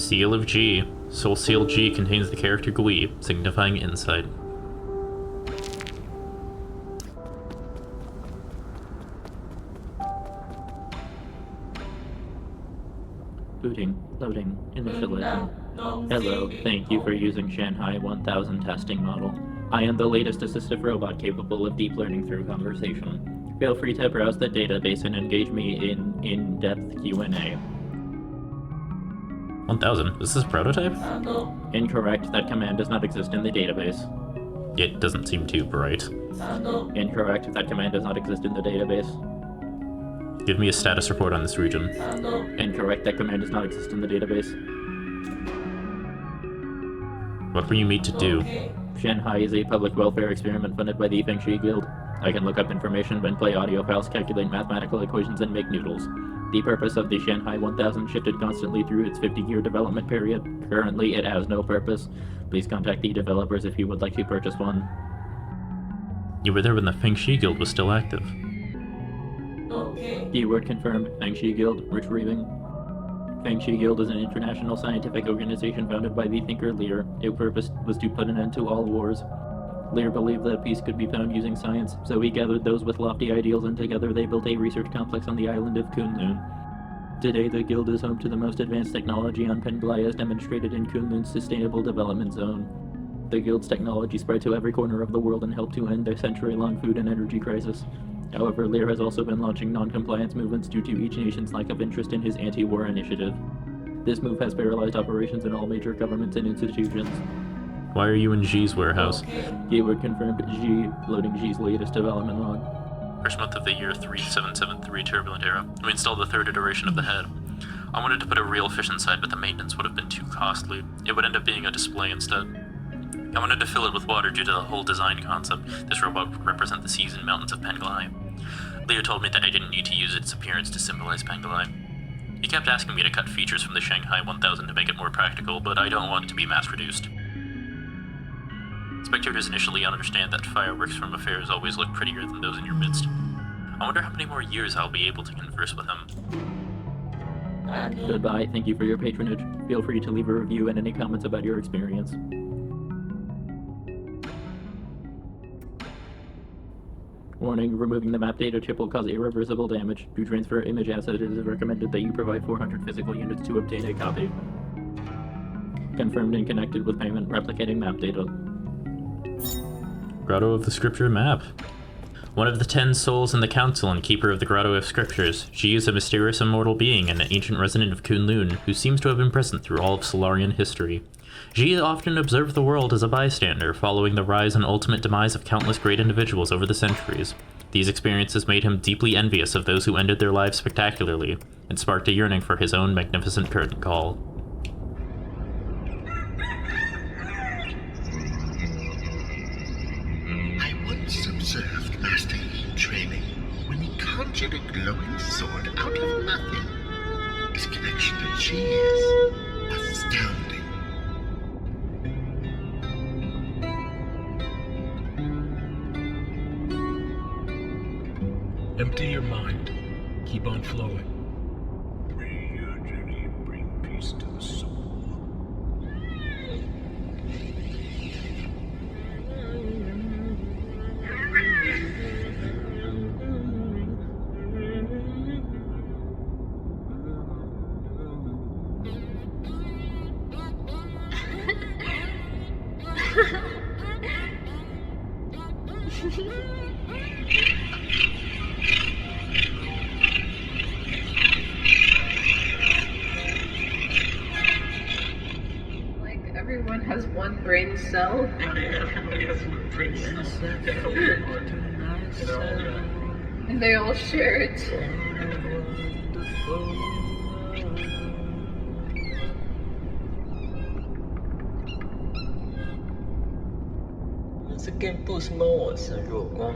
Seal of G. Soul Seal G contains the character Gui, signifying insight. Booting. Loading. Initializing. Hello, thank you for using Shanghai 1000 testing model. I am the latest assistive robot capable of deep learning through conversation. Feel free to browse the database and engage me in in-depth Q&A. 1000? Is this a prototype? Incorrect. That command does not exist in the database. It doesn't seem too bright. Incorrect. That command does not exist in the database. Give me a status report on this region. Incorrect. That command does not exist in the database. What were you made to do? Shanghai is a public welfare experiment funded by the Feng Shui Guild. I can look up information and play audio files, calculate mathematical equations, and make noodles. The purpose of the Shanghai 1000 shifted constantly through its 50-year development period. Currently, it has no purpose. Please contact the developers if you would like to purchase one. You were there when the Feng Shui Guild was still active. Keyword confirmed. Feng Shui Guild. Retrieving. Feng Shui Guild is an international scientific organization founded by the thinker Lear. Its purpose was to put an end to all wars. Lear believed that peace could be found using science, so he gathered those with lofty ideals, and together they built a research complex on the island of Kunlun. Today, the Guild is home to the most advanced technology on Penglai as demonstrated in Kunlun's Sustainable Development Zone. The Guild's technology spread to every corner of the world and helped to end the century-long food and energy crisis. However, Lear has also been launching non-compliance movements due to each nation's lack of interest in his anti-war initiative. This move has paralyzed operations in all major governments and institutions. Why are you in G's warehouse? Keyword confirmed. G. Loading G's latest development log. First month of the year 3773 turbulent era. We installed the third iteration of the head. I wanted to put a real fish inside, but the maintenance would have been too costly. It would end up being a display instead. I wanted to fill it with water due to the whole design concept. This robot would represent the seas and mountains of Penglai. Leo told me that I didn't need to use its appearance to symbolize Penglai. He kept asking me to cut features from the Shanghai 1000 to make it more practical, but I don't want it to be mass-produced. Spectators initially understand that fireworks from affairs always look prettier than those in your midst. I wonder how many more years I'll be able to converse with him. Goodbye, thank you for your patronage. Feel free to leave a review and any comments about your experience. Warning, removing the map data chip will cause irreversible damage. To transfer image asset, it is recommended that you provide 400 physical units to obtain a copy. Confirmed and connected with payment, replicating map data. Grotto of the Scripture map. One of the 10 souls in the Council and keeper of the Grotto of Scriptures, she is a mysterious immortal being and an ancient resident of Kunlun who seems to have been present through all of Solarian history. Ji often observed the world as a bystander, following the rise and ultimate demise of countless great individuals over the centuries. These experiences made him deeply envious of those who ended their lives spectacularly, and sparked a yearning for his own magnificent curtain call. I once observed Master Yi training when he conjured a glowing sword out of nothing. His connection to Ji is astounding. Empty your mind. Keep on flowing. May your journey bring peace to the soul. Everyone has one brain cell. Everybody has one brain cell. And they all share it.这 game 不是猫我是弱光。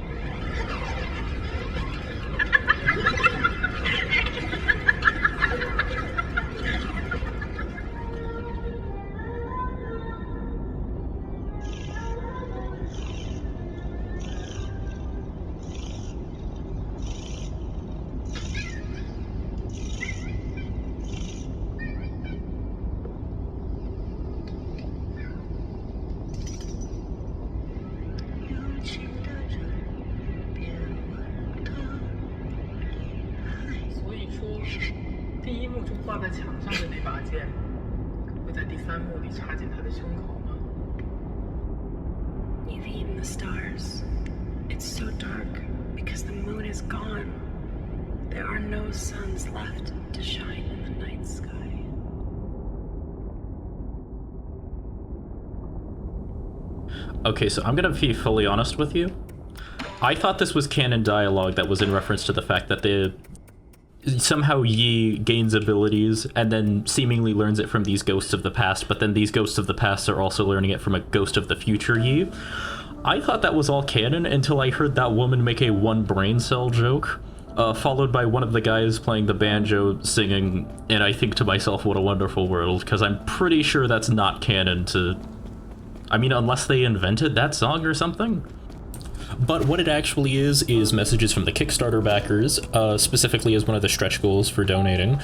挂在墙上的那把剑，会在第3幕里插进他的胸口吗？ You've eaten the stars. It's so dark because the moon is gone. There are no suns left to shine in the night sky. Okay, so I'm gonna be fully honest with you. I thought this was canon dialogue that was in reference to the fact that somehow Yi gains abilities and then seemingly learns it from these ghosts of the past, but then these ghosts of the past are also learning it from a ghost of the future Yi. I thought that was all canon until I heard that woman make a one brain cell joke, followed by one of the guys playing the banjo singing, and I think to myself, what a wonderful world, because I'm pretty sure that's not canon to... I mean, unless they invented that song or something? But what it actually is messages from the Kickstarter backers, specifically as one of the stretch goals for donating.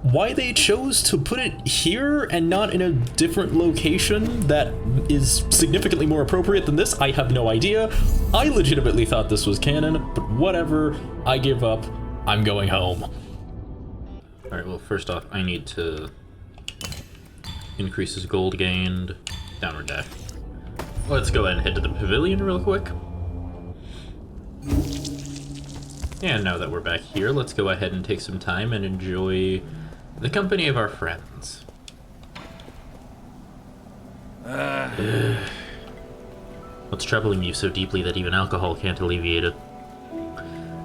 Why they chose to put it here and not in a different location that is significantly more appropriate than this, I have no idea. I legitimately thought this was canon, but whatever, I give up, I'm going home. Alright, well, first off, I need to increase his gold gained, downward dash. Let's go ahead and head to the pavilion real quick. And now that we're back here, let's go ahead and take some time and enjoy the company of our friends. What's troubling you so deeply that even alcohol can't alleviate it?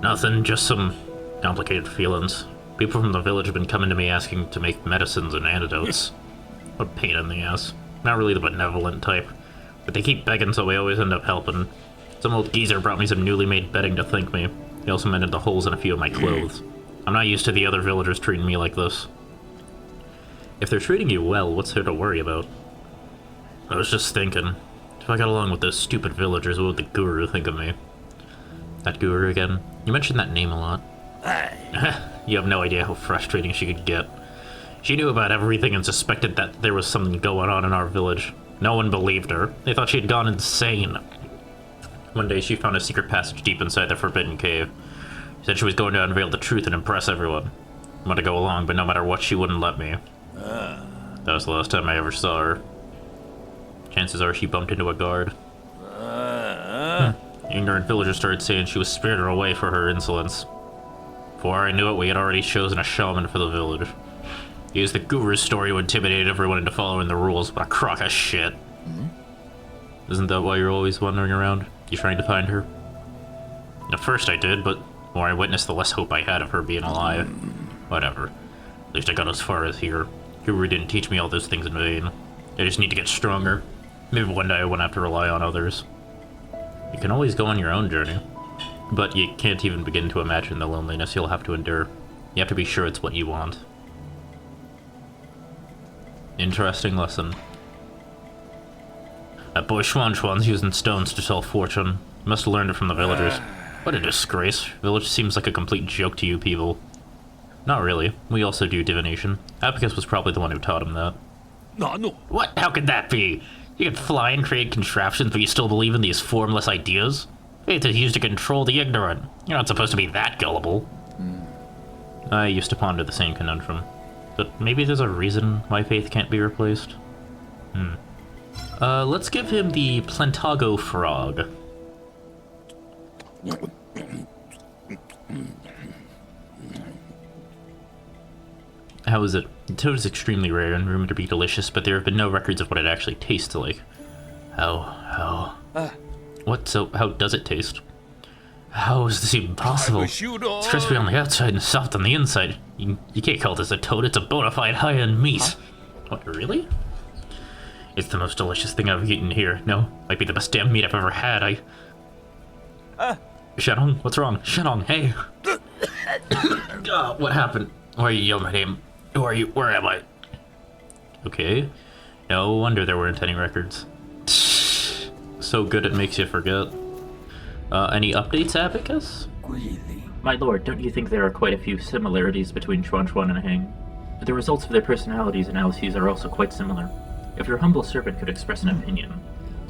Nothing, just some complicated feelings. People from the village have been coming to me asking to make medicines and antidotes. What a pain in the ass. Not really the benevolent type, but they keep begging, so we always end up helping. Some old geezer brought me some newly made bedding to thank me. He also mended the holes in a few of my clothes. I'm not used to the other villagers treating me like this. If they're treating you well, what's there to worry about? I was just thinking, if I got along with those stupid villagers, what would the guru think of me? That guru again? You mentioned that name a lot. You have no idea how frustrating she could get. She knew about everything and suspected that there was something going on in our village. No one believed her. They thought she had gone insane. One day she found a secret passage deep inside the Forbidden Cave. She said she was going to unveil the truth and impress everyone. I wanted to go along, but no matter what, she wouldn't let me. That was the last time I ever saw her. Chances are she bumped into a guard. Ignorant villagers started saying she was spirited away for her insolence. Before I knew it, we had already chosen a shaman for the village. He used the guru's story to intimidate everyone into following the rules. What a crock of shit. Isn't that why you're always wandering around? You trying to find her? At first I did, but the more I witnessed, the less hope I had of her being alive. Whatever. At least I got as far as here. Guru didn't teach me all those things in vain. I just need to get stronger. Maybe one day I won't have to rely on others. You can always go on your own journey, but you can't even begin to imagine the loneliness you'll have to endure. You have to be sure it's what you want. Interesting lesson. That boy Schwan's using stones to tell fortune. Must have learned it from the villagers. What a disgrace. Village seems like a complete joke to you people. Not really. We also do divination. Abacus was probably the one who taught him that. No. What? How could that be? You can fly and create contraptions, but you still believe in these formless ideas? Faith is used to control the ignorant. You're not supposed to be that gullible. I used to ponder the same conundrum. But maybe there's a reason why faith can't be replaced. Let's give him the Plantago Frog. How is it? Toad is extremely rare and rumored to be delicious, but there have been no records of what it actually tastes like. How? What? So, how does it taste? How is this even possible? It's crispy on the outside and soft on the inside. You can't call this a toad, it's a bona fide high-end meat. What, really? It's the most delicious thing I've eaten here. No, might be the best damn meat I've ever had. Shenong, what's wrong? Shenong, hey! What happened? Why are you yelling my name? Who are you? Where am I? Okay. No wonder there weren't any records. So good it makes you forget. Any updates, Abacus? My lord, don't you think there are quite a few similarities between Chuan and Hang? The results of their personalities analyses are also quite similar. If your humble servant could express an opinion,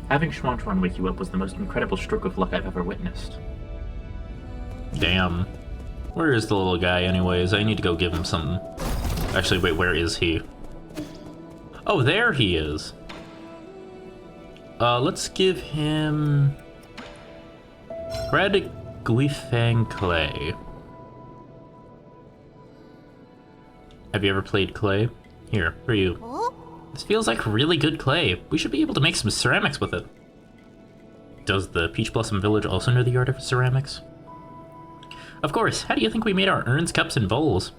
having Chuan wake you up was the most incredible stroke of luck I've ever witnessed. Damn. Where is the little guy anyways? I need to go give him something. Actually, wait, where is he? Oh, there he is. Let's give him... Red Glyphang Clay. Have you ever played clay? Here, for you. This feels like really good clay. We should be able to make some ceramics with it. Does the Peach Blossom Village also know the art of ceramics? Of course, how do you think we made our urns, cups, and bowls?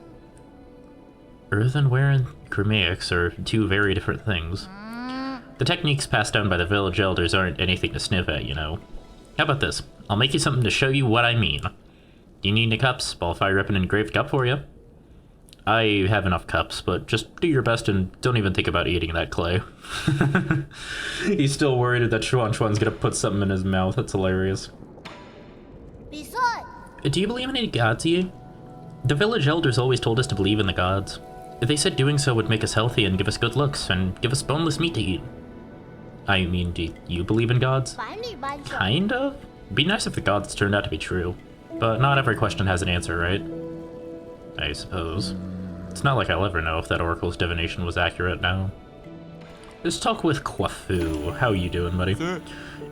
Earthenware and ceramics are two very different things. The techniques passed down by the village elders aren't anything to sniff at, you know. How about this? I'll make you something to show you what I mean. Do you need any cups? I'll fire up an engraved cup for you. I have enough cups, but just do your best and don't even think about eating that clay. He's still worried that Chuan Chuan's gonna put something in his mouth. That's hilarious. Do you believe in any gods, Yi? The village elders always told us to believe in the gods. They said doing so would make us healthy and give us good looks and give us boneless meat to eat. I mean, do you believe in gods? Kind of? It'd be nice if the gods turned out to be true. But not every question has an answer, right? I suppose. It's not like I'll ever know if that oracle's divination was accurate now. Let's talk with Kwafu. How you doing, buddy?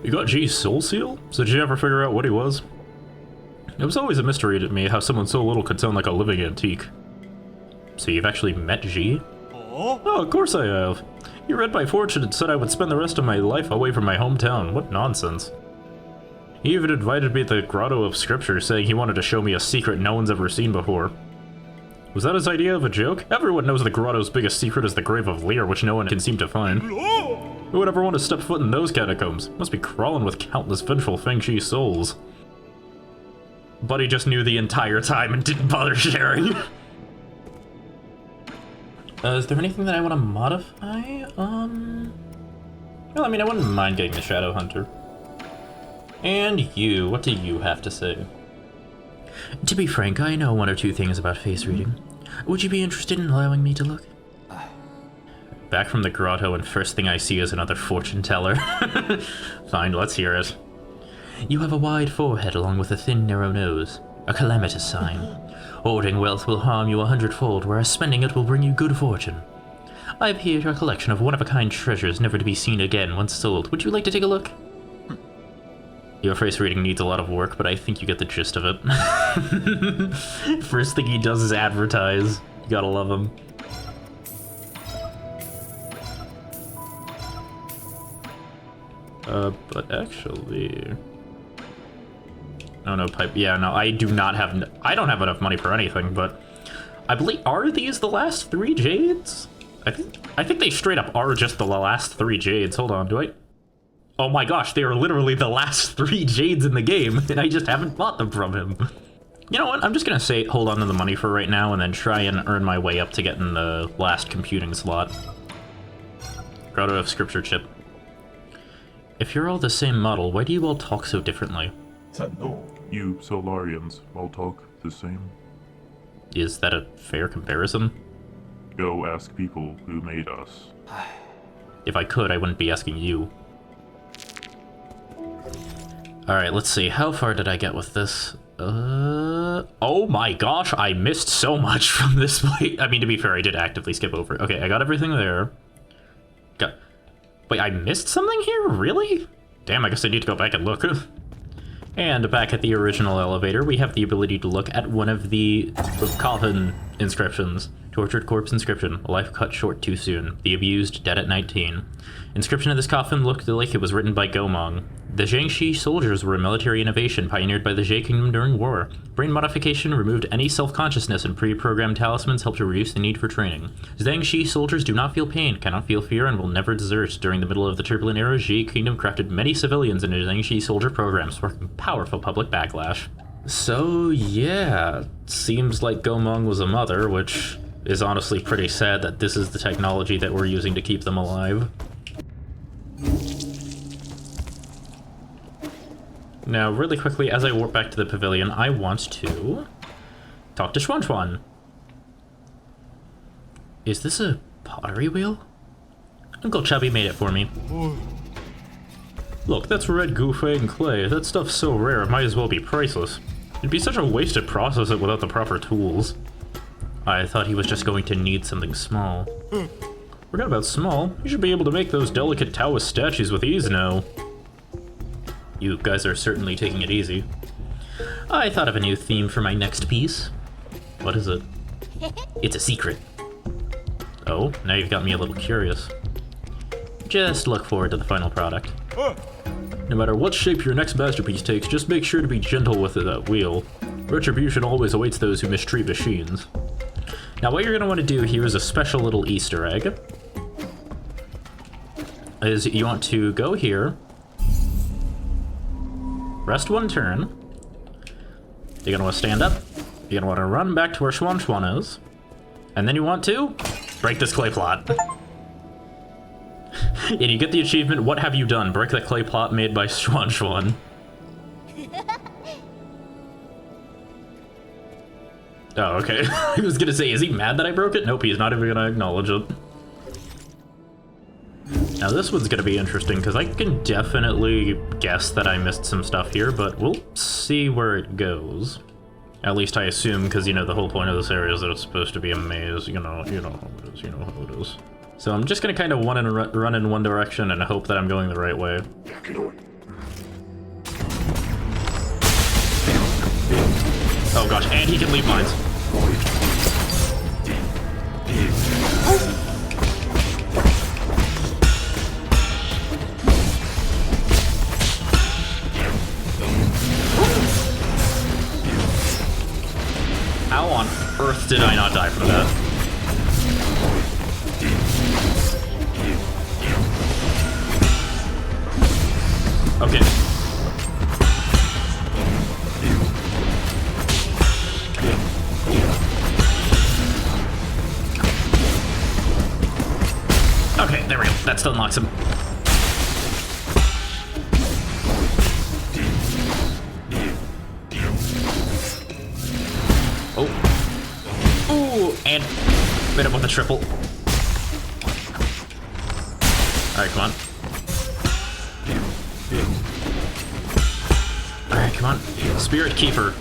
You got G's soul seal? So did you ever figure out what he was? It was always a mystery to me how someone so little could sound like a living antique. So you've actually met G? Oh, of course I have. He read my fortune and said I would spend the rest of my life away from my hometown. What nonsense. He even invited me to the Grotto of Scripture, saying he wanted to show me a secret no one's ever seen before. Was that his idea of a joke? Everyone knows the Grotto's biggest secret is the grave of Lear, which no one can seem to find. Who would ever want to step foot in those catacombs? Must be crawling with countless vengeful Feng Shi souls. Buddy just knew the entire time and didn't bother sharing. Is there anything that I want to modify? Well, I mean, I wouldn't mind getting the Shadow Hunter. And you, what do you have to say? To be frank, I know one or two things about face reading. Would you be interested in allowing me to look? Back from the grotto, and first thing I see is another fortune teller. Fine, let's hear it. You have a wide forehead along with a thin, narrow nose. A calamitous sign. Hoarding wealth will harm you 100-fold, whereas spending it will bring you good fortune. I have here a collection of one-of-a-kind treasures never to be seen again once sold. Would you like to take a look? Your face reading needs a lot of work, but I think you get the gist of it. First thing he does is advertise. You gotta love him. But actually... Oh no, pipe. Yeah, no, I do not have... I don't have enough money for anything, but... I believe... Are these the last 3 jades? I think they straight up are just the last 3 jades. Hold on, do I... Oh my gosh, they are literally the last 3 jades in the game, and I just haven't bought them from him. You know what, I'm just gonna say hold on to the money for right now, and then try and earn my way up to getting the last computing slot. Grotto of Scripture chip. If you're all the same model, why do you all talk so differently? You Solarians all talk the same. Is that a fair comparison? Go ask people who made us. If I could, I wouldn't be asking you. Alright, let's see. How far did I get with this? Oh my gosh, I missed so much from this point. I mean, to be fair, I did actively skip over. Okay, I got everything there. Wait, I missed something here? Really? Damn, I guess I need to go back and look. And back at the original elevator, we have the ability to look at one of the coffin inscriptions. Tortured corpse inscription. A life cut short too soon. The abused, dead at 19. Inscription of this coffin looked like it was written by Gomong. The Jiangxi soldiers were a military innovation pioneered by the Jie Kingdom during war. Brain modification removed any self-consciousness, and pre-programmed talismans helped to reduce the need for training. Jiangxi soldiers do not feel pain, cannot feel fear, and will never desert. During the middle of the turbulent era, Jie Kingdom crafted many civilians into Jiangxi soldier programs, sparking powerful public backlash. So yeah, seems like Gomong was a mother, which is honestly pretty sad that this is the technology that we're using to keep them alive. Now, really quickly, as I warp back to the pavilion, I want to talk to Chuan Chuan. Is this a pottery wheel? Uncle Chubby made it for me. Look, that's red Gufang clay. That stuff's so rare, it might as well be priceless. It'd be such a waste to process it without the proper tools. I thought he was just going to need something small. Forgot about small. You should be able to make those delicate Taoist statues with ease now. You guys are certainly taking it easy. I thought of a new theme for my next piece. What is it? It's a secret. Oh, now you've got me a little curious. Just look forward to the final product. No matter what shape your next masterpiece takes, just make sure to be gentle with that wheel. Retribution always awaits those who mistreat machines. Now what you're going to want to do here is a special little Easter egg. Is you want to go here, rest one turn, you're going to want to stand up, you're going to want to run back to where Schwan Schwan is, and then you want to break this clay plot. And you get the achievement, what have you done? Break that clay plot made by Schwan Schwan. Oh, okay. I was gonna say, is he mad that I broke it? Nope, he's not even gonna acknowledge it. Now this one's gonna be interesting, because I can definitely guess that I missed some stuff here, but we'll see where it goes. At least I assume, because, you know, the whole point of this area is that it's supposed to be a maze. You know how it is, you know how it is. So I'm just gonna kind of run in one direction and hope that I'm going the right way. Oh gosh, and he can leave mines. How on earth did I not die from that? Okay. Okay, there we go. That still unlocks him. Oh. Ooh, and hit him with a triple. Alright, come on. Alright, come on. Spirit Keeper.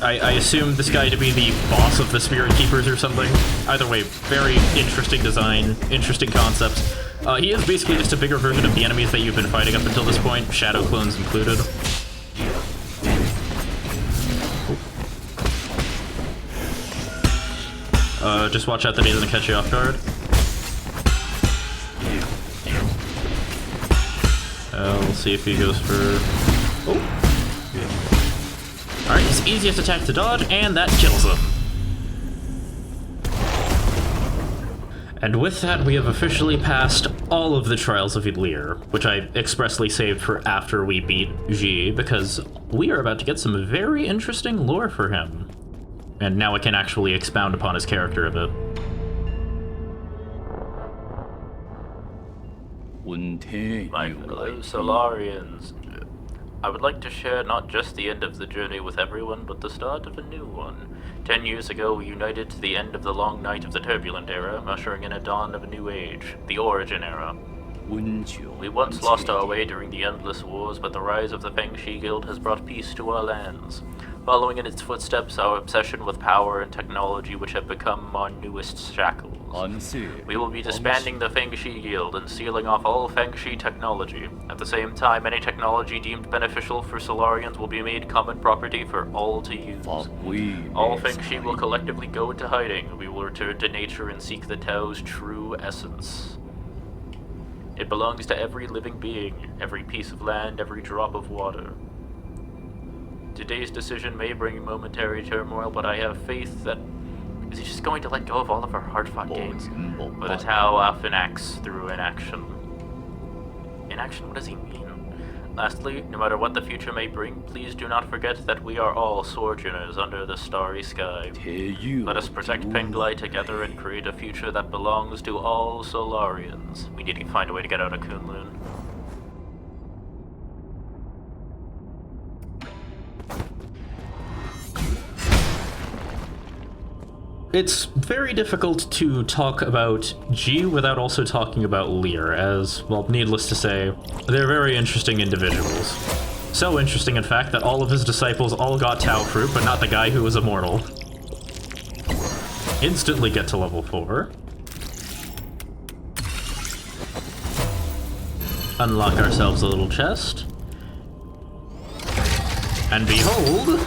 I assume this guy to be the boss of the Spirit Keepers or something. Either way, very interesting design, interesting concepts. He is basically just a bigger version of the enemies that you've been fighting up until this point, Shadow Clones included. Just watch out that he doesn't catch you off guard. We'll see if he goes for... Oh! Alright, his easiest attack to dodge, and that kills him. And with that, we have officially passed all of the Trials of Lear, which I expressly saved for after we beat Ji, because we are about to get some very interesting lore for him. And now I can actually expound upon his character a bit. My fellow Solarians, I would like to share not just the end of the journey with everyone, but the start of a new one. 10 years ago, we united to the end of the long night of the Turbulent Era, ushering in a dawn of a new age, the Origin Era. We once lost our way during the endless wars, but the rise of the Fengshi Guild has brought peace to our lands. Following in its footsteps, our obsession with power and technology, which have become our newest shackles. We will be disbanding the Fengshi Guild and sealing off all Fengshi technology. At the same time, any technology deemed beneficial for Solarians will be made common property for all to use. All Fengshi will collectively go into hiding. We will return to nature and seek the Tao's true essence. It belongs to every living being, every piece of land, every drop of water. Today's decision may bring momentary turmoil, but I have faith that... Is he just going to let go of all of our hard-fought gains? But the Tao often acts through inaction. Inaction? What does he mean? Lastly, no matter what the future may bring, please do not forget that we are all sojourners under the starry sky. Let us protect Penglai together and create a future that belongs to all Solarians. We need to find a way to get out of Kunlun. It's very difficult to talk about Ji without also talking about Lear, as, well, needless to say, they're very interesting individuals. So interesting, in fact, that all of his disciples all got Tao fruit, but not the guy who was immortal. instantly get to level 4. Unlock ourselves a little chest. And behold,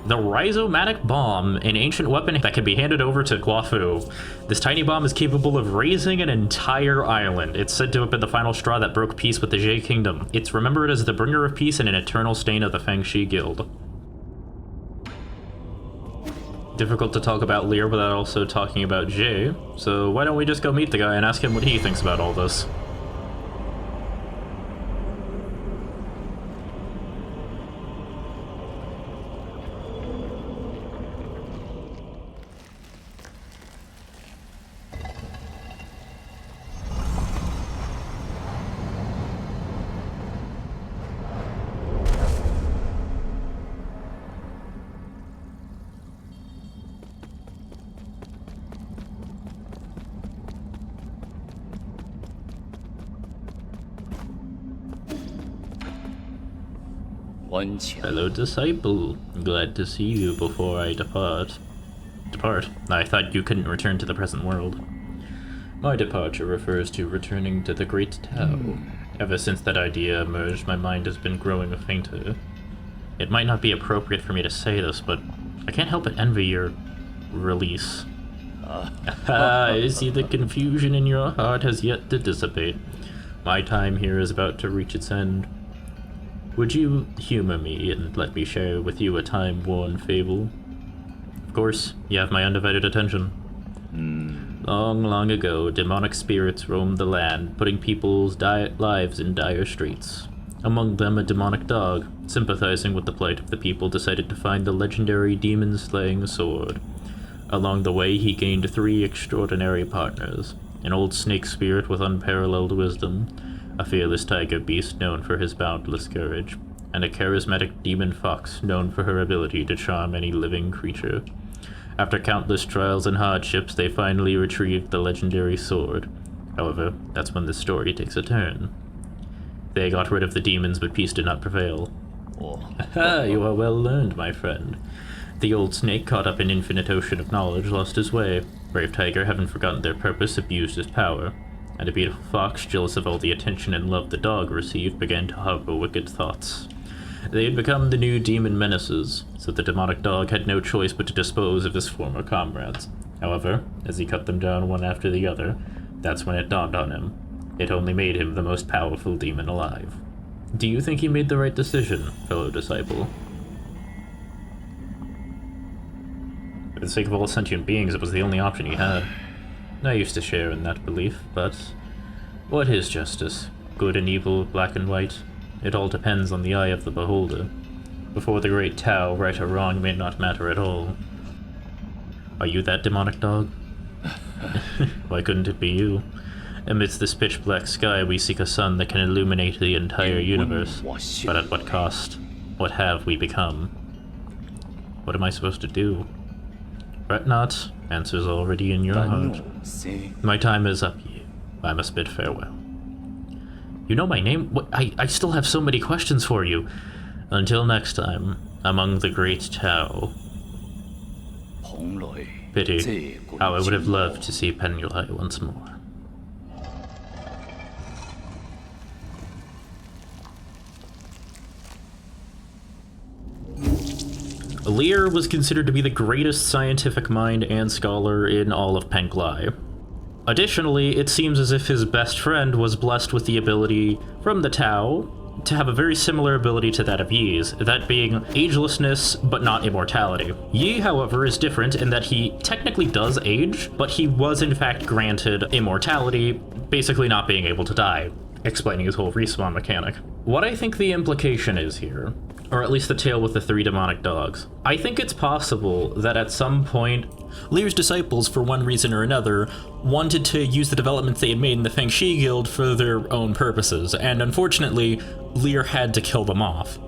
the Rhizomatic Bomb, an ancient weapon that can be handed over to Guafu. This tiny bomb is capable of raising an entire island. It's said to have been the final straw that broke peace with the Jade Kingdom. It's remembered as the bringer of peace and an eternal stain of the Fengshi Guild. Difficult to talk about Lear without also talking about Jay, so why don't we just go meet the guy and ask him what he thinks about all this. Hello, disciple. Glad to see you before I depart. Depart? I thought you couldn't return to the present world. My departure refers to returning to the Great Tao. Ever since that idea emerged, my mind has been growing fainter. It might not be appropriate for me to say this, but I can't help but envy your release. I see the confusion in your heart has yet to dissipate. My time here is about to reach its end. Would you humor me and let me share with you a time-worn fable? Of course, you have my undivided attention. Long, long ago, demonic spirits roamed the land, putting people's lives in dire straits. Among them, a demonic dog, sympathizing with the plight of the people, decided to find the legendary demon-slaying sword. Along the way, he gained 3 extraordinary partners: an old snake spirit with unparalleled wisdom, a fearless tiger beast known for his boundless courage, and a charismatic demon fox known for her ability to charm any living creature. After countless trials and hardships, they finally retrieved the legendary sword. However, that's when the story takes a turn. They got rid of the demons, but peace did not prevail. You are well learned, my friend. The old snake, caught up in infinite ocean of knowledge, lost his way. Brave tiger, having forgotten their purpose, abused his power. And a beautiful fox, jealous of all the attention and love the dog received, began to harbor wicked thoughts. They had become the new demon menaces, so the demonic dog had no choice but to dispose of his former comrades. However, as he cut them down one after the other, that's when it dawned on him. It only made him the most powerful demon alive. Do you think he made the right decision, fellow disciple? For the sake of all sentient beings, it was the only option he had. I used to share in that belief, but what is justice? Good and evil, black and white? It all depends on the eye of the beholder. Before the great Tao, right or wrong may not matter at all. Are you that demonic dog? Why couldn't it be you? Amidst this pitch-black sky, we seek a sun that can illuminate the entire universe. But at what cost? What have we become? What am I supposed to do? Fret not, answers already in your heart. My time is up, Yi. I must bid farewell. You know my name? What? I still have so many questions for you. Until next time, among the great Tao. Pity, how I would have loved to see Penulai once more. Lear was considered to be the greatest scientific mind and scholar in all of Penglai. Additionally, it seems as if his best friend was blessed with the ability from the Tao to have a very similar ability to that of Yi's, that being agelessness but not immortality. Yi, however, is different in that he technically does age, but he was in fact granted immortality, basically not being able to die, explaining his whole respawn mechanic. What I think the implication is here, or at least the tale with the 3 demonic dogs, I think it's possible that at some point, Lear's disciples, for one reason or another, wanted to use the developments they had made in the Fengshi Guild for their own purposes, and unfortunately, Lear had to kill them off.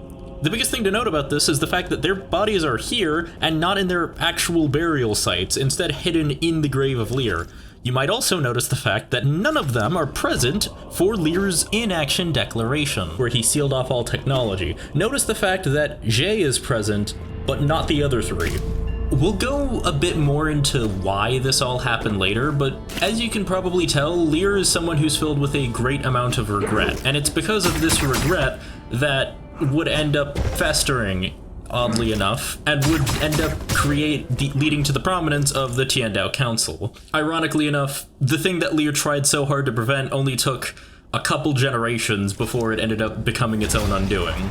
The biggest thing to note about this is the fact that their bodies are here and not in their actual burial sites, instead hidden in the grave of Lear. You might also notice the fact that none of them are present for Lear's Inaction declaration, where he sealed off all technology. Notice the fact that Jay is present, but not the other 3. We'll go a bit more into why this all happened later, but as you can probably tell, Lear is someone who's filled with a great amount of regret, and it's because of this regret that would end up festering, oddly enough, and would end up leading to the prominence of the Tiandao Council. Ironically enough, the thing that Lear tried so hard to prevent only took a couple generations before it ended up becoming its own undoing.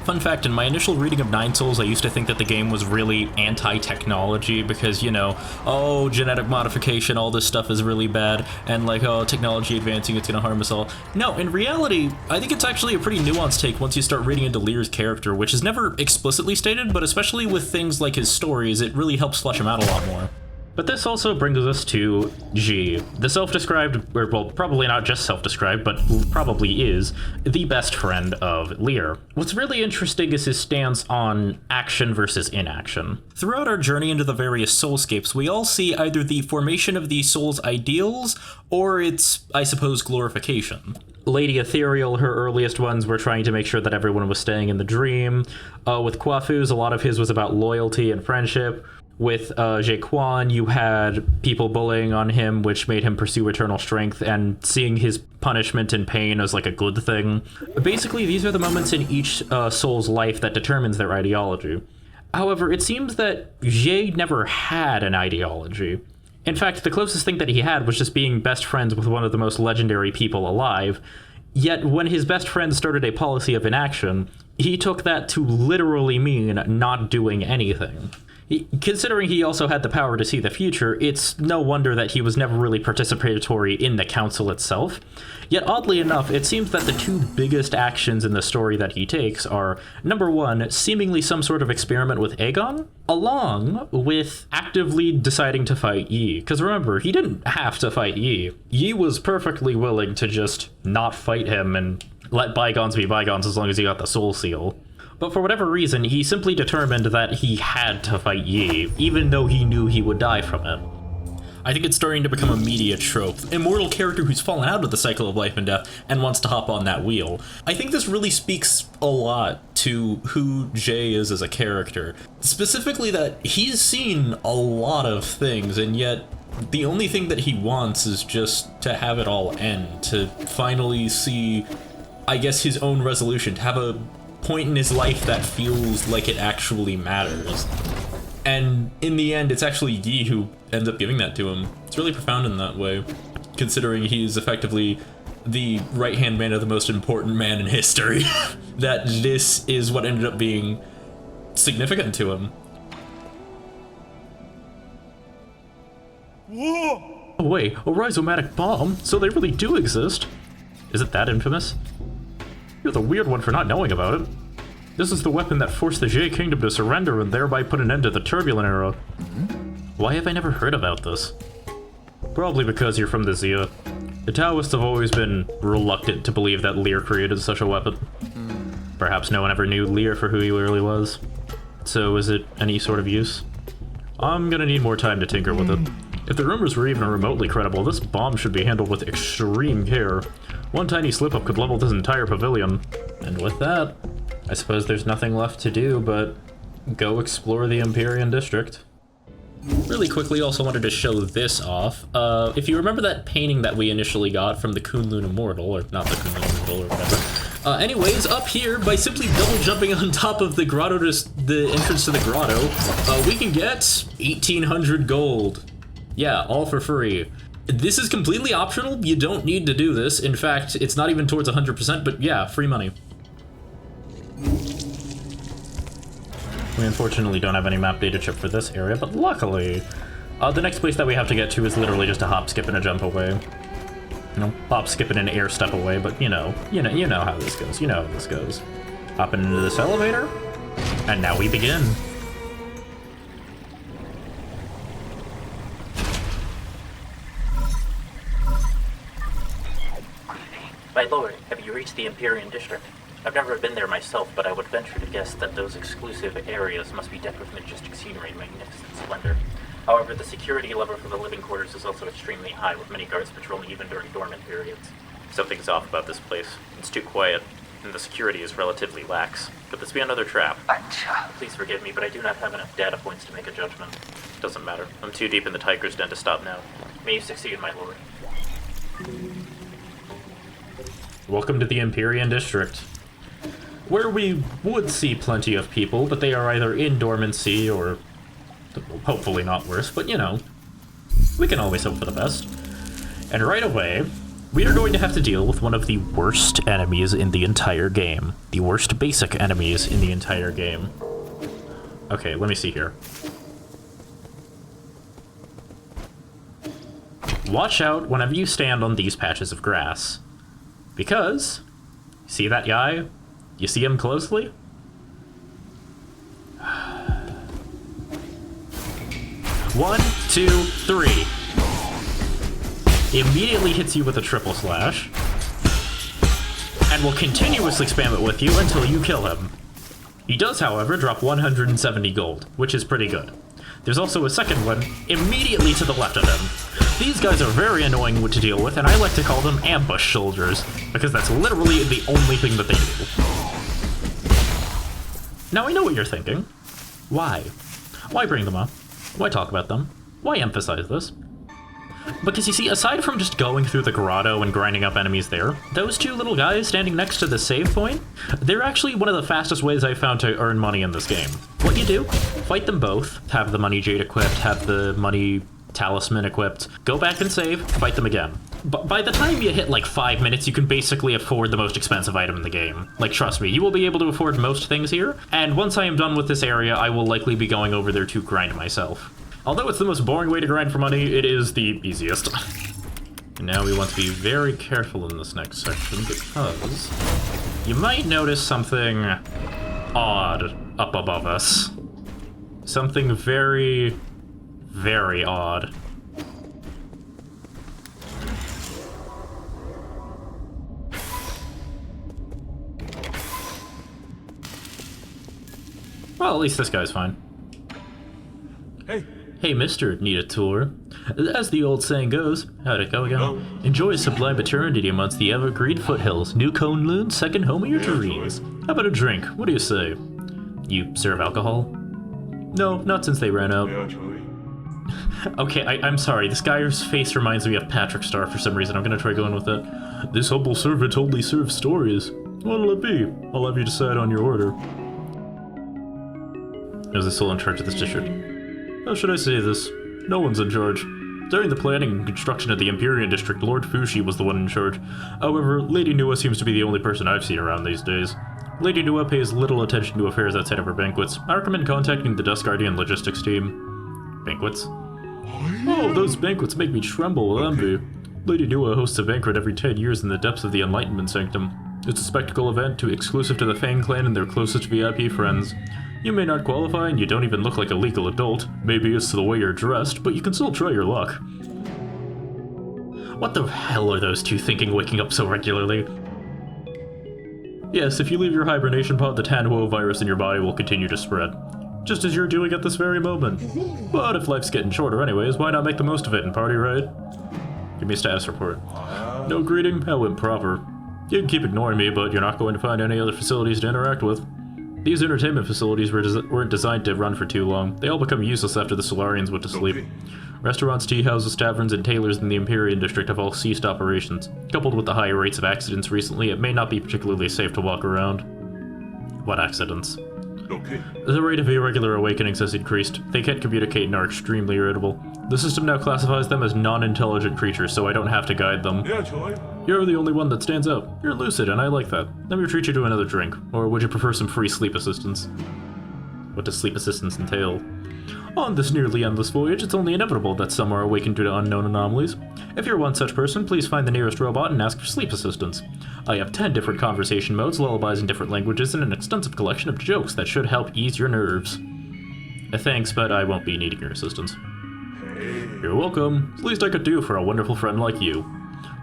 Fun fact, in my initial reading of Nine Souls, I used to think that the game was really anti-technology because, you know, oh, genetic modification, all this stuff is really bad, and like, oh, technology advancing, it's gonna harm us all. No, in reality, I think it's actually a pretty nuanced take once you start reading into Lear's character, which is never explicitly stated, but especially with things like his stories, it really helps flesh him out a lot more. But this also brings us to G, the self-described, or well, probably not just self-described, but probably is, the best friend of Lear. What's really interesting is his stance on action versus inaction. Throughout our journey into the various soulscapes, we all see either the formation of the soul's ideals, or its, I suppose, glorification. Lady Ethereal, her earliest ones were trying to make sure that everyone was staying in the dream. With Quafu's, a lot of his was about loyalty and friendship. With Jaquan, you had people bullying on him, which made him pursue eternal strength, and seeing his punishment and pain as like a good thing. Basically, these are the moments in each soul's life that determines their ideology. However, it seems that Jay never had an ideology. In fact, the closest thing that he had was just being best friends with one of the most legendary people alive. Yet, when his best friend started a policy of inaction, he took that to literally mean not doing anything. Considering he also had the power to see the future, it's no wonder that he was never really participatory in the council itself. Yet oddly enough, it seems that the two biggest actions in the story that he takes are, number one, seemingly some sort of experiment with Aegon, along with actively deciding to fight Yi. Because remember, he didn't have to fight Yi. Yi was perfectly willing to just not fight him and let bygones be bygones as long as he got the soul seal. But for whatever reason, he simply determined that he had to fight Yi, even though he knew he would die from it. I think it's starting to become a media trope. Immortal character who's fallen out of the cycle of life and death and wants to hop on that wheel. I think this really speaks a lot to who Jay is as a character. Specifically that he's seen a lot of things, and yet the only thing that he wants is just to have it all end, to finally see, I guess, his own resolution, to have a point in his life that feels like it actually matters. And in the end, it's actually Yi who ends up giving that to him. It's really profound in that way, considering he's effectively the right-hand man of the most important man in history. That this is what ended up being significant to him. Whoa! Oh wait, a rhizomatic bomb? So they really do exist? Is it that infamous? You're the weird one for not knowing about it. This is the weapon that forced the Jade Kingdom to surrender and thereby put an end to the Turbulent Era. Why have I never heard about this? Probably because you're from the Zia. The Taoists have always been reluctant to believe that Lear created such a weapon. Perhaps no one ever knew Lear for who he really was. So is it any sort of use? I'm gonna need more time to tinker with it. If the rumors were even remotely credible, this bomb should be handled with extreme care. One tiny slip-up could level this entire pavilion. And with that, I suppose there's nothing left to do but go explore the Empyrean district. Really quickly, also wanted to show this off. If you remember that painting that we initially got from the Kunlun Immortal, or not the Kunlun Immortal, or whatever. Anyways, up here, by simply double jumping on top of the grotto, the entrance to the grotto, we can get 1,800 gold. Yeah, all for free. This is completely optional. You don't need to do this. In fact, it's not even towards 100%, but yeah, free money. We unfortunately don't have any map data chip for this area, but luckily, the next place that we have to get to is literally just a hop, skip, and a jump away. You know, hop, skip, and an air step away, but you know how this goes. You know how this goes. Hopping into this elevator, and now we begin. My lord, have you reached the Empyrean district? I've never been there myself, but I would venture to guess that those exclusive areas must be decked with majestic scenery and magnificent splendor. However, the security level for the living quarters is also extremely high, with many guards patrolling even during dormant periods. Something's off about this place. It's too quiet. and the security is relatively lax. Could this be another trap? Please forgive me, but I do not have enough data points to make a judgment. Doesn't matter. I'm too deep in the tiger's den to stop now. May you succeed, my lord. Welcome to the Empyrean district, where we would see plenty of people, but they are either in dormancy or hopefully not worse, but you know, we can always hope for the best. And right away, we are going to have to deal with one of the worst enemies in the entire game. The worst basic enemies in the entire game. Okay, let me see here. Watch out whenever you stand on these patches of grass. Because, see that guy? You see him closely? One, two, three. Immediately hits you with a triple slash, and will continuously spam it with you until you kill him. He does, however, drop 170 gold, which is pretty good. There's also a second one immediately to the left of him. These guys are very annoying to deal with, and I like to call them ambush soldiers, because that's literally the only thing that they do. Now I know what you're thinking. Why? Why bring them up? Why talk about them? Why emphasize this? Because you see, aside from just going through the grotto and grinding up enemies there, those two little guys standing next to the save point, they're actually one of the fastest ways I've found to earn money in this game. What you do, fight them both, have the money jade equipped, have the money talisman equipped, go back and save, fight them again. But by the time you hit like 5 minutes, you can basically afford the most expensive item in the game. Like, trust me, you will be able to afford most things here, and once I am done with this area, I will likely be going over there to grind myself. Although it's the most boring way to grind for money, it is the easiest. And now we want to be very careful in this next section, because you might notice something odd up above us. Something very, very odd. Well, at least this guy's fine. Hey, mister, need a tour? As the old saying goes, how'd it go again? Enjoy sublime eternity amongst the evergreen foothills, New Kowloon, second home of your dreams. How about a drink? What do you say? You serve alcohol? No, not since they ran out. Okay, I'm sorry, this guy's face reminds me of Patrick Star for some reason. I'm gonna try going with it. This humble servant only serves stories. What'll it be? I'll have you decide on your order. Is this still in charge of this district? How should I say this? No one's in charge. During the planning and construction of the Empyrean district, Lord Fushi was the one in charge. However, Lady Nua seems to be the only person I've seen around these days. Lady Nua pays little attention to affairs outside of her banquets. I recommend contacting the Dusk Guardian logistics team. Banquets? Oh, those banquets make me tremble with envy. Lady Nua hosts a banquet every 10 years in the depths of the Enlightenment Sanctum. It's a spectacle event exclusive to the Fang clan and their closest VIP friends. You may not qualify, and you don't even look like a legal adult. Maybe it's the way you're dressed, but you can still try your luck. What the hell are those two thinking waking up so regularly? Yes, if you leave your hibernation pod, the Tanhuo virus in your body will continue to spread. Just as you're doing at this very moment. But if life's getting shorter anyways, why not make the most of it and party, right? Give me a status report. No greeting? How improper. You can keep ignoring me, but you're not going to find any other facilities to interact with. These entertainment facilities weren't designed to run for too long. They all become useless after the Solarians went to sleep. Restaurants, tea houses, taverns, and tailors in the Empyrean district have all ceased operations. Coupled with the higher rates of accidents recently, it may not be particularly safe to walk around. What accidents? The rate of irregular awakenings has increased. They can't communicate and are extremely irritable. The system now classifies them as non-intelligent creatures, so I don't have to guide them. You're the only one that stands out. You're lucid, and I like that. Let me treat you to another drink. Or would you prefer some free sleep assistance? What does sleep assistance entail? On this nearly endless voyage, it's only inevitable that some are awakened due to unknown anomalies. If you're one such person, please find the nearest robot and ask for sleep assistance. I have 10 different conversation modes, lullabies in different languages, and an extensive collection of jokes that should help ease your nerves. Thanks, but I won't be needing your assistance. You're welcome. It's the least I could do for a wonderful friend like you.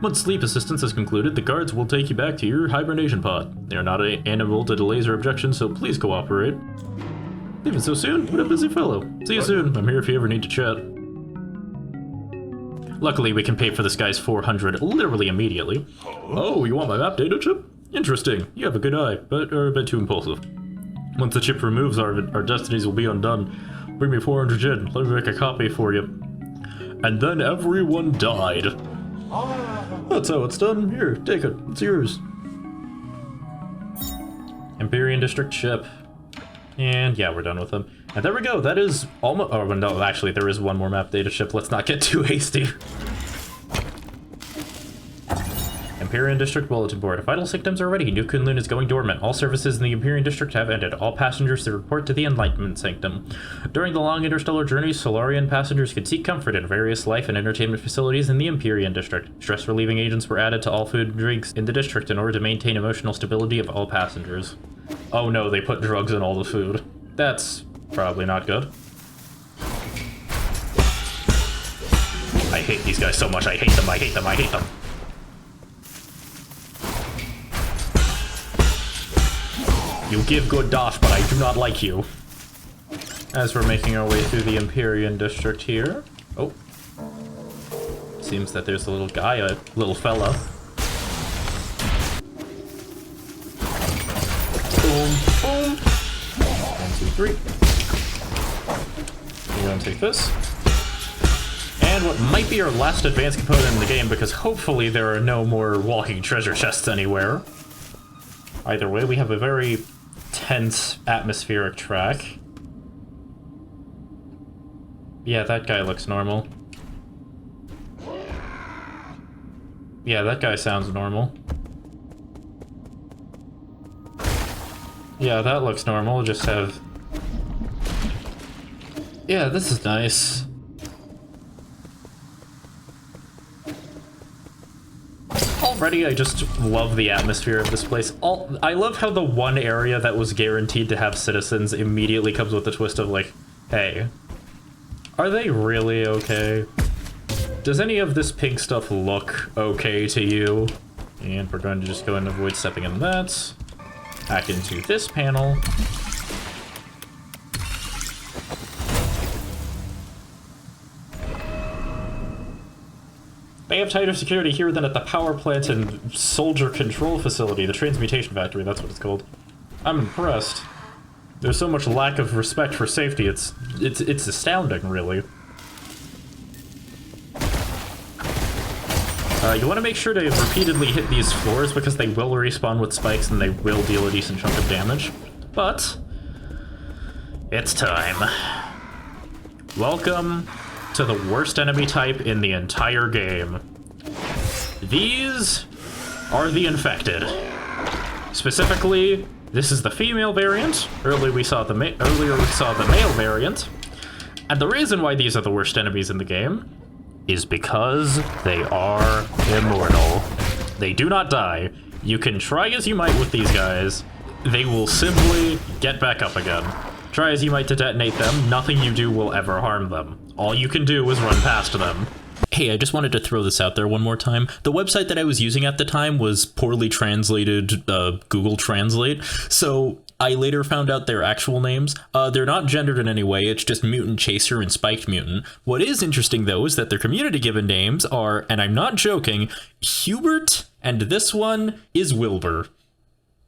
Once sleep assistance is concluded, the guards will take you back to your hibernation pod. They are not amenable to delays or objections, so please cooperate. Leaving so soon? What a busy fellow. See you soon. I'm here if you ever need to chat. Luckily, we can pay for this guy's 400 literally immediately. Oh, you want my map data chip? Interesting. You have a good eye, but are a bit too impulsive. Once the chip removes, our destinies will be undone. Bring me 400 gin. Let me make a copy for you. And then everyone died. That's how it's done. Here, take it. It's yours. Empyrean District chip. And yeah, we're done with them. And there we go. That is almost... Oh, no, actually, there is one more map data chip. Let's not get too hasty. Empyrean District Bulletin Board. Vital symptoms are ready. New Kunlun is going dormant. All services in the Empyrean District have ended. All passengers to report to the Enlightenment Sanctum. During the long interstellar journeys, Solarian passengers could seek comfort in various life and entertainment facilities in the Empyrean District. Stress-relieving agents were added to all food and drinks in the district in order to maintain emotional stability of all passengers. Oh no, they put drugs in all the food. That's probably not good. I hate these guys so much. I hate them, I hate them, I hate them. You give good dosh, but I do not like you. As we're making our way through the Empyrean District here. Oh. Seems that there's a little guy, a little fella. Boom, boom. 1, 2, 3. We're gonna take this. And what might be our last advanced component in the game, because hopefully there are no more walking treasure chests anywhere. Either way, we have a very tense atmospheric track. Yeah, that guy looks normal. Yeah, that guy sounds normal. Yeah, that looks normal. Just have... Yeah, this is nice. Already, I just love the atmosphere of this place. I love how the one area that was guaranteed to have citizens immediately comes with the twist of like, hey, are they really okay? Does any of this pink stuff look okay to you? And we're going to just go and avoid stepping in that. Back into this panel. They have tighter security here than at the power plant and soldier control facility, the transmutation factory, that's what it's called. I'm impressed. There's so much lack of respect for safety, it's astounding, really. You want to make sure to repeatedly hit these floors because they will respawn with spikes and they will deal a decent chunk of damage. But it's time. Welcome to the worst enemy type in the entire game. These are the infected. Specifically, this is the female variant. Earlier we saw the male variant. And the reason why these are the worst enemies in the game is because they are immortal. They do not die. You can try as you might with these guys, they will simply get back up again. Try as you might to detonate them, nothing you do will ever harm them. All you can do is run past them. Hey, I just wanted to throw this out there one more time. The website that I was using at the time was poorly translated Google Translate, so I later found out their actual names. They're not gendered in any way, it's just Mutant Chaser and Spiked Mutant. What is interesting, though, is that their community-given names are, and I'm not joking, Hubert, and this one is Wilbur.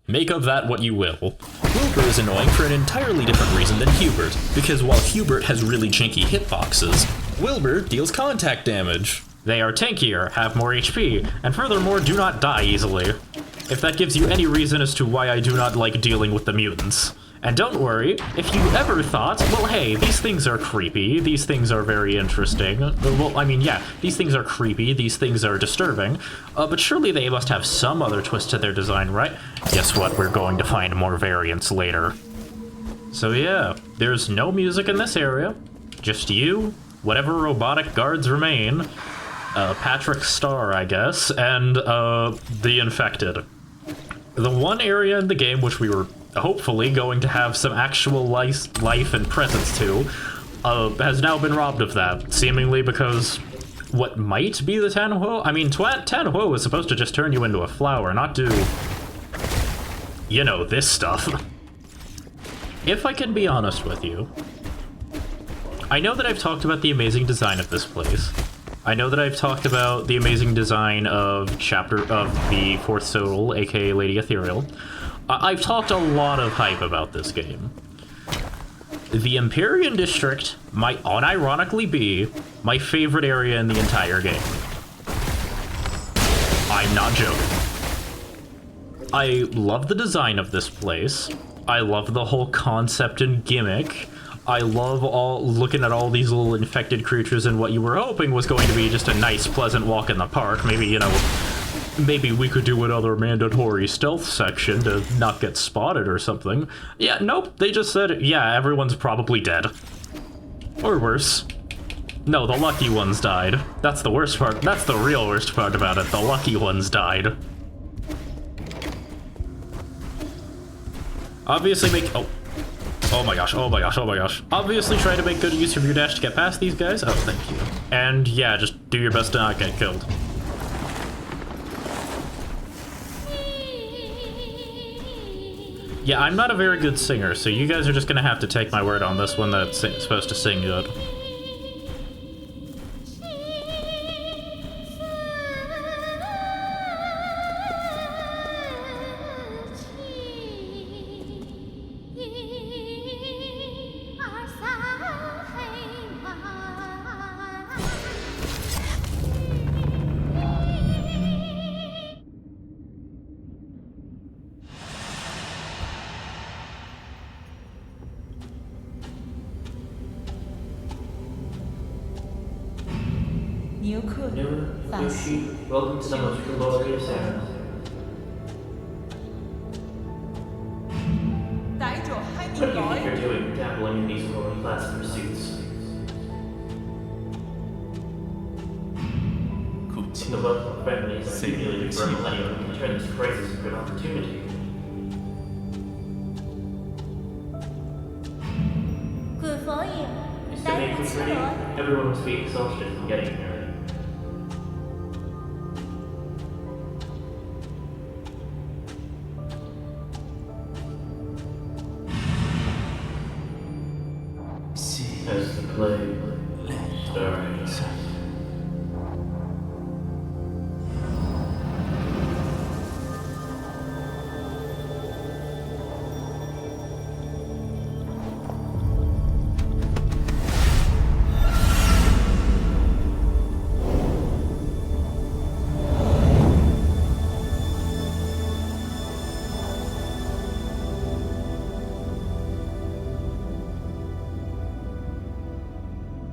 Make of that what you will. Wilbur is annoying for an entirely different reason than Hubert, because while Hubert has really janky hitboxes, Wilbur deals contact damage. They are tankier, have more HP, and furthermore do not die easily. If that gives you any reason as to why I do not like dealing with the mutants. And don't worry, if you ever thought, well hey, these things are creepy, these things are very interesting, well I mean yeah, these things are creepy, these things are disturbing, but surely they must have some other twist to their design, right? Guess what, we're going to find more variants later. So yeah, there's no music in this area, just you, whatever robotic guards remain, Patrick Star I guess, and the infected. The one area in the game which we were hopefully going to have some actual life and presence to, has now been robbed of that, seemingly because what might be the Tanhuo? I mean, Tanhuo is supposed to just turn you into a flower, not do, you know, this stuff. If I can be honest with you, I know that I've talked about the amazing design of this place, I know that I've talked about the amazing design of the Fourth Soul, aka Lady Ethereal. I've talked a lot of hype about this game. The Empyrean District might unironically be my favorite area in the entire game. I'm not joking. I love the design of this place. I love the whole concept and gimmick. I love looking at all these little infected creatures, and what you were hoping was going to be just a nice, pleasant walk in the park. Maybe, you know, maybe we could do another mandatory stealth section to not get spotted or something. Yeah, nope, they just said, yeah, everyone's probably dead. Or worse. No, the lucky ones died. That's the worst part. That's the real worst part about it. The lucky ones died. Obviously Oh my gosh, oh my gosh, oh my gosh. Obviously try to make good use of your dash to get past these guys. Oh, thank you. And yeah, just do your best to not get killed. Yeah, I'm not a very good singer, so you guys are just gonna have to take my word on this one that's supposed to sing good. Welcome to the most glorious era. What do you think you're doing, dabbling in these world-class pursuits? The wealth of families are accumulated for a millennium and can turn this crisis into an opportunity. Is the matrix ready? Everyone must be exhausted from getting here. As the play starts.